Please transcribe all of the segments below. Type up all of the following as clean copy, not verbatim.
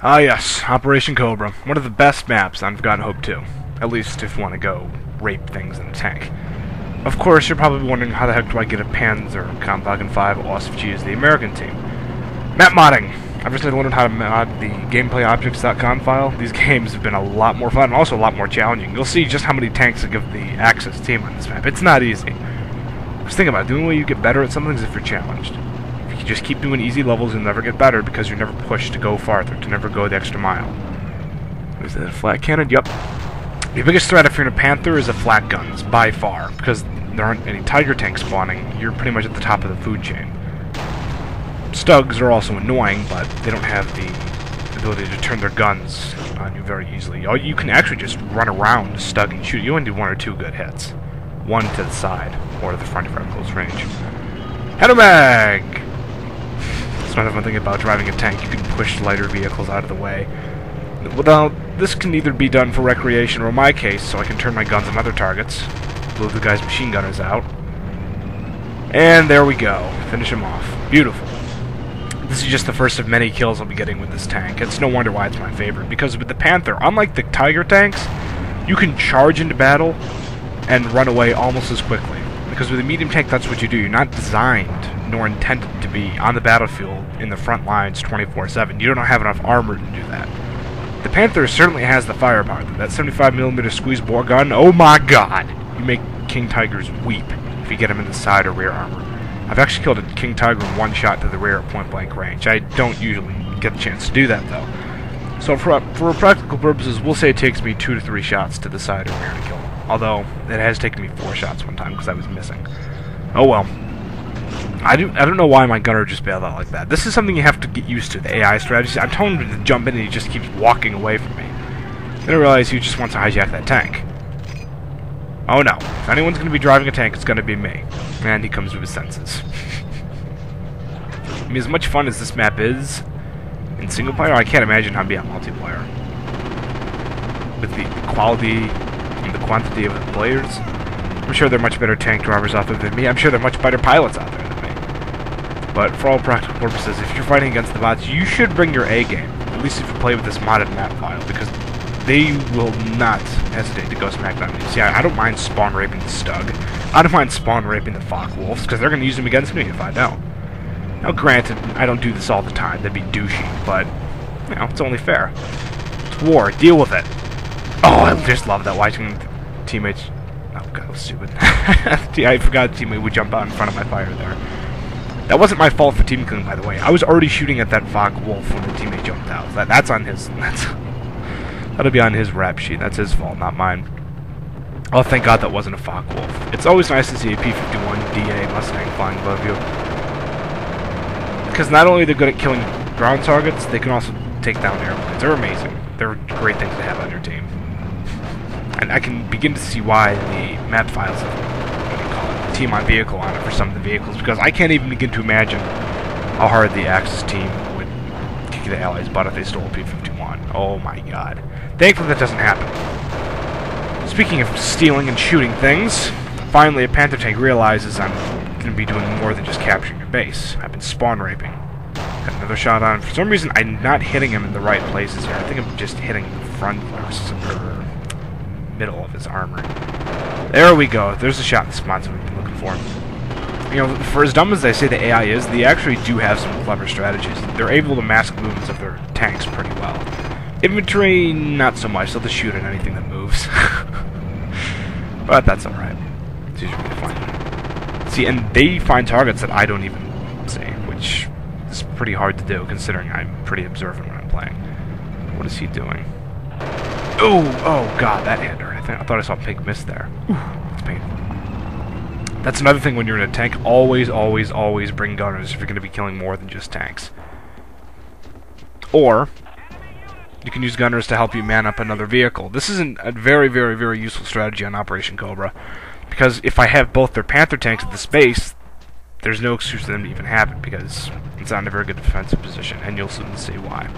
Ah yes, Operation Cobra. One of the best maps on Forgotten Hope 2. At least if you want to go rape things in a tank. Of course, you're probably wondering how the heck do I get a Panther Ausf G as the American team. Map modding! I've recently learned how to mod the gameplayobjects.com file. These games have been a lot more fun and also a lot more challenging. You'll see just how many tanks I give the Axis team on this map. It's not easy. Just think about it. The only way you get better at something is if you're challenged. If you just keep doing easy levels, you'll never get better because you're never pushed to go farther, to never go the extra mile. Is that a flat cannon? Yup. The biggest threat if you're in a Panther is the flat guns, by far, because there aren't any Tiger tanks spawning. You're pretty much at the top of the food chain. Stugs are also annoying, but they don't have the ability to turn their guns on you very easily. You can actually just run around, stug, and shoot. You only do one or two good hits. One to the side, or to the front if you're at close range. Header mag! That's another fun thing about driving a tank. You can push lighter vehicles out of the way. Well, this can either be done for recreation or in my case, so I can turn my guns on other targets. Blow the guy's machine gunners out. And there we go. Finish him off. Beautiful. This is just the first of many kills I'll be getting with this tank. It's no wonder why it's my favorite, because with the Panther, unlike the Tiger tanks, you can charge into battle and run away almost as quickly. Because with a medium tank, that's what you do. You're not designed nor intended to be on the battlefield in the front lines 24/7. You don't have enough armor to do that. The Panther certainly has the firepower. That 75mm squeeze bore gun, oh my god! You make King Tigers weep if you get them in the side or rear armor. I've actually killed a King Tiger in one shot to the rear at point-blank range. I don't usually get the chance to do that, though. So for practical purposes, we'll say it takes me 2 to 3 shots to the side or rear to kill him. Although, it has taken me 4 shots one time because I was missing. Oh well. I don't know why my gunner just bailed out like that. This is something you have to get used to, the AI strategy. I'm telling him to jump in and he just keeps walking away from me. Then I realize he just wants to hijack that tank. Oh no. If anyone's going to be driving a tank, it's going to be me. And he comes to his senses. I mean, as much fun as this map is in single player, I can't imagine how it'd be on multiplayer. With the quality and the quantity of the players. I'm sure they're much better tank drivers out there than me. I'm sure they're much better pilots out there than me. But for all practical purposes, if you're fighting against the bots, you should bring your A game. At least if you play with this modded map file, because they will not hesitate to go smack down you. See, I don't mind spawn raping the Stug. I don't mind spawn raping the Focke-Wulfs, because they're going to use them against me if I don't. Now, granted, I don't do this all the time. That'd be douchey, but, you know, it's only fair. It's war. Deal with it. Oh, I just love that watching teammates... Oh, God, that was stupid. I forgot a teammate would jump out in front of my fire there. That wasn't my fault for team killing, by the way. I was already shooting at that Focke-Wulf when the teammate jumped out. That's on his... That'll be on his rap sheet. That's his fault, not mine. Oh, thank God that wasn't a Focke-Wulf. It's always nice to see a P-51 DA Mustang flying above you. Because not only are they good at killing ground targets, they can also take down airplanes. They're amazing. They're great things to have on your team. And I can begin to see why the map files have, what do you call it, team on vehicle on it for some of the vehicles, because I can't even begin to imagine how hard the Axis team would kick the Allies' butt if they stole a P-51. Oh my god. Thankfully that doesn't happen. Speaking of stealing and shooting things, finally a Panther tank realizes I'm going to be doing more than just capturing your base. I've been spawn raping. Got another shot on him. For some reason I'm not hitting him in the right places here. I think I'm just hitting the front or middle of his armor. There we go. There's a shot in the spots we've been looking for. You know, for as dumb as they say the AI is, they actually do have some clever strategies. They're able to mask movements of their tanks pretty well. Infantry, not so much. They'll just shoot at anything that moves. But that's alright. It's usually fun. See, and they find targets that I don't even see, which is pretty hard to do, considering I'm pretty observant when I'm playing. What is he doing? Oh god, that hit her. I thought I saw a pig miss there. Ooh, it's painful. That's another thing when you're in a tank. Always, always, always bring gunners if you're going to be killing more than just tanks. Or you can use gunners to help you man up another vehicle. This is a very, very, very useful strategy on Operation Cobra, because if I have both their Panther tanks at the space, there's no excuse for them to even have it, because it's not in a very good defensive position, and you'll soon see why.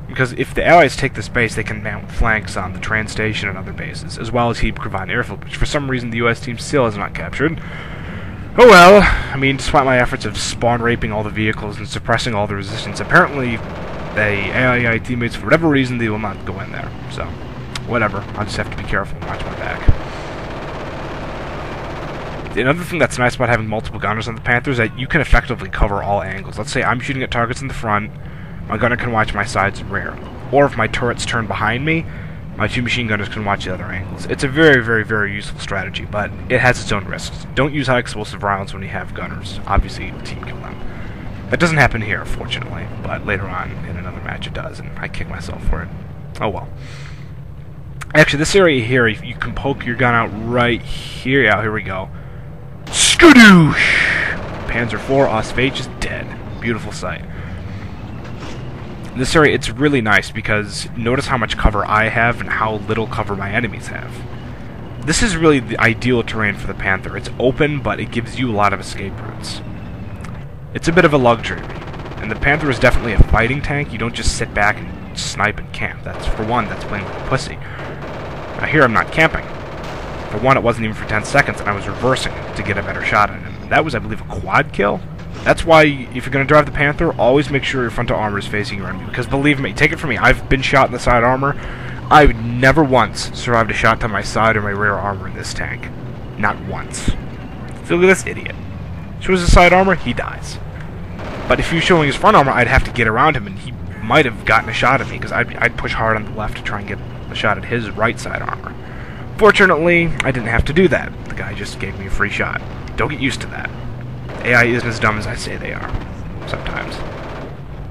Because if the Allies take the space, they can mount flanks on the train station and other bases, as well as heap Cravan airfield, which for some reason the US team still has not captured. Oh well, I mean, despite my efforts of spawn raping all the vehicles and suppressing all the resistance, apparently the AI teammates, for whatever reason, they will not go in there. So, whatever. I'll just have to be careful and watch my back. Another thing that's nice about having multiple gunners on the Panther is that you can effectively cover all angles. Let's say I'm shooting at targets in the front, my gunner can watch my sides and rear. Or if my turret's turned behind me, my 2 machine gunners can watch the other angles. It's a very, very, very useful strategy, but it has its own risks. Don't use high explosive rounds when you have gunners. Obviously, team kill them. That doesn't happen here, fortunately, but later on in another match it does, and I kick myself for it. Oh well. Actually, this area here, you can poke your gun out right here. Yeah, here we go. Skadoosh! Panther Ausf G is dead. Beautiful sight. In this area, it's really nice because notice how much cover I have and how little cover my enemies have. This is really the ideal terrain for the Panther. It's open, but it gives you a lot of escape routes. It's a bit of a luxury, and the Panther is definitely a fighting tank. You don't just sit back and snipe and camp. That's, for one, that's playing like a pussy. Now here I'm not camping. For one, it wasn't even for 10 seconds, and I was reversing to get a better shot at him. That was, I believe, a quad kill. That's why, if you're going to drive the Panther, always make sure your frontal armor is facing your enemy. Because believe me, take it from me, I've been shot in the side armor. I've never once survived a shot to my side or my rear armor in this tank. Not once. So look at this idiot. Shows his side armor, he dies. But if he was showing his front armor, I'd have to get around him, and he might have gotten a shot at me, because I'd push hard on the left to try and get a shot at his right side armor. Fortunately, I didn't have to do that. The guy just gave me a free shot. Don't get used to that. The AI isn't as dumb as I say they are. Sometimes.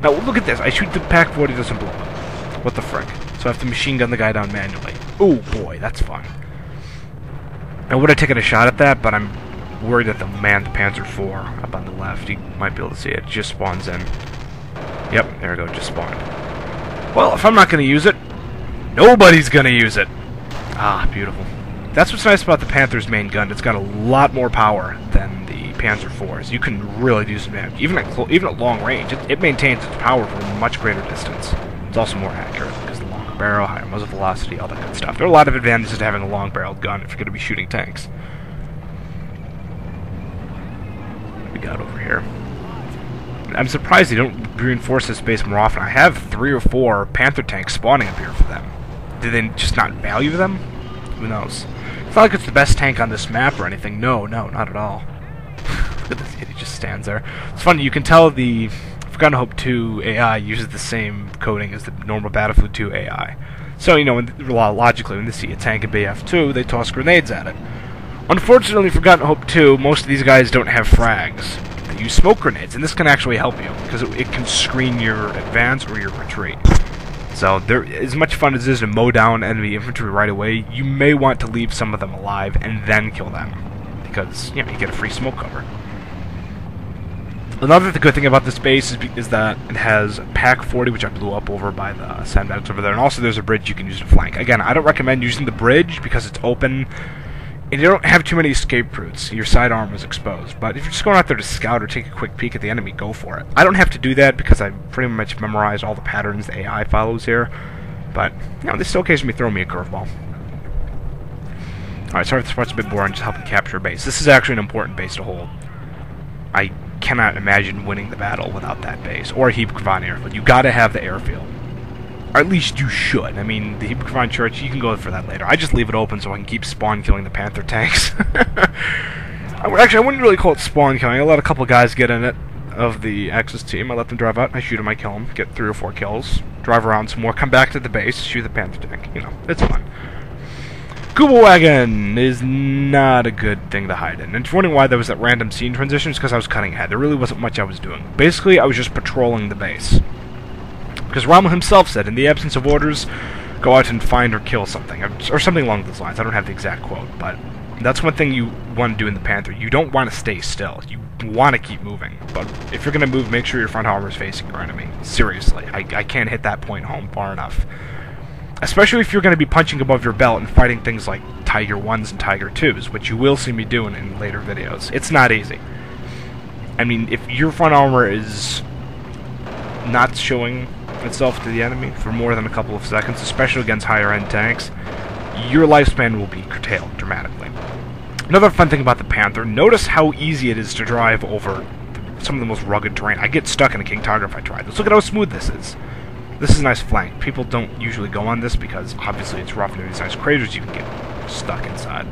Now, look at this. I shoot the Pack 40, doesn't blow up. What the frick? So I have to machine gun the guy down manually. Oh boy, that's fun. I would have taken a shot at that, but I'm worried that the manned Panther 4 up on the left, you might be able to see it, just spawns in. Yep, there we go, just spawned. Well, if I'm not going to use it, nobody's going to use it. Ah, beautiful. That's what's nice about the Panther's main gun. It's got a lot more power than the Panther 4's. You can really do some damage. Even at long range, it maintains its power for a much greater distance. It's also more accurate because the longer barrel, higher muzzle velocity, all that good stuff. There are a lot of advantages to having a long-barreled gun if you're going to be shooting tanks. What we got over here? I'm surprised they don't reinforce this base more often. I have 3 or 4 Panther tanks spawning up here for them. Did they just not value them? Who knows? It's not like it's the best tank on this map or anything. No, not at all. Look at this idiot, he just stands there. It's funny, you can tell the Forgotten Hope 2 AI uses the same coding as the normal Battlefield 2 AI. So, you know, logically, when they see a tank in BF2, they toss grenades at it. Unfortunately, Forgotten Hope 2, most of these guys don't have frags. They use smoke grenades, and this can actually help you, because it can screen your advance or your retreat. So, as much fun as it is to mow down enemy infantry right away, you may want to leave some of them alive and then kill them. Because, you know, you get a free smoke cover. Another good thing about this base is that it has Pack 40, which I blew up over by the sandbags over there, and also there's a bridge you can use to flank. Again, I don't recommend using the bridge because it's open, and you don't have too many escape routes. Your side arm is exposed. But if you're just going out there to scout or take a quick peek at the enemy, go for it. I don't have to do that because I pretty much memorized all the patterns the AI follows here. But, you know, they still occasionally throw me a curveball. Alright, sorry if this part's a bit boring, just helping capture a base. This is actually an important base to hold. I cannot imagine winning the battle without that base. Or a Hebrew airfield. You gotta have the airfield. Or at least you should. I mean, the Hebrew Church, you can go for that later. I just leave it open so I can keep spawn killing the Panther tanks. Actually, I wouldn't really call it spawn killing. I let a couple guys get in it of the Axis team. I let them drive out, I shoot them, I kill them, get 3 or 4 kills, drive around some more, come back to the base, shoot the Panther tank. You know, it's fun. Kuba Wagon is not a good thing to hide in. And if you're wondering why there was that random scene transition, it's because I was cutting ahead. There really wasn't much I was doing. Basically, I was just patrolling the base. Because Rommel himself said, in the absence of orders, go out and find or kill something. Or something along those lines. I don't have the exact quote, but that's one thing you want to do in the Panther. You don't want to stay still. You want to keep moving. But if you're going to move, make sure your front armor is facing your enemy. Seriously. I can't hit that point home far enough. Especially if you're going to be punching above your belt and fighting things like Tiger 1s and Tiger 2s, which you will see me doing in later videos. It's not easy. I mean, if your front armor is not showing itself to the enemy for more than a couple of seconds, especially against higher end tanks, your lifespan will be curtailed dramatically. Another fun thing about the Panther, notice how easy it is to drive over some of the most rugged terrain. I get stuck in a King Tiger if I try this. Look at how smooth this is. This is a nice flank. People don't usually go on this because obviously it's rough and there's these nice craters you can get stuck inside.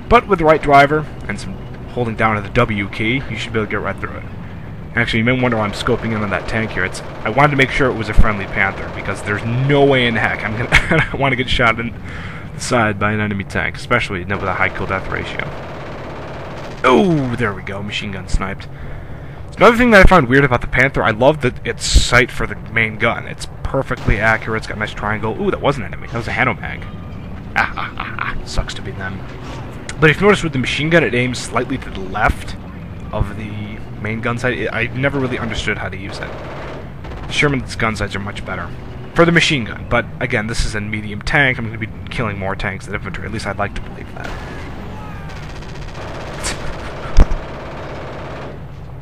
But with the right driver and some holding down of the W key, you should be able to get right through it. Actually, you may wonder why I'm scoping in on that tank here. I wanted to make sure it was a friendly Panther because there's no way in heck I want to get shot in the side by an enemy tank, especially with a high kill death ratio. Oh, there we go. Machine gun sniped. Another thing that I found weird about the Panther, I love that its sight for the main gun. It's perfectly accurate. It's got a nice triangle. Ooh, that was an enemy. That was a Hanomag. Sucks to be them. But if you notice with the machine gun, it aims slightly to the left of the main gun sight. I never really understood how to use it. Sherman's gun sights are much better for the machine gun. But again, this is a medium tank. I'm going to be killing more tanks than infantry. At least I'd like to believe that.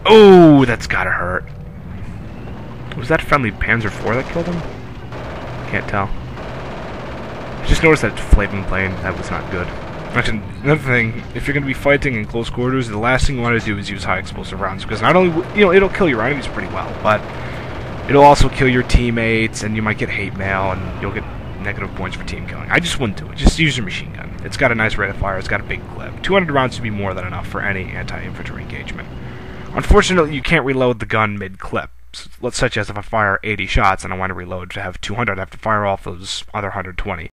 Oh, that's gotta hurt. Was that friendly Panzer IV that killed him? Can't tell. Just noticed that flaming plane. That was not good. Actually, another thing, if you're going to be fighting in close quarters, the last thing you want to do is use high explosive rounds, because not only, it'll kill your enemies pretty well, but it'll also kill your teammates, and you might get hate mail, and you'll get negative points for team killing. I just wouldn't do it. Just use your machine gun. It's got a nice rate of fire. It's got a big clip. 200 rounds would be more than enough for any anti-infantry engagement. Unfortunately, you can't reload the gun mid-clip, such as if I fire 80 shots and I want to reload to have 200, I have to fire off those other 120.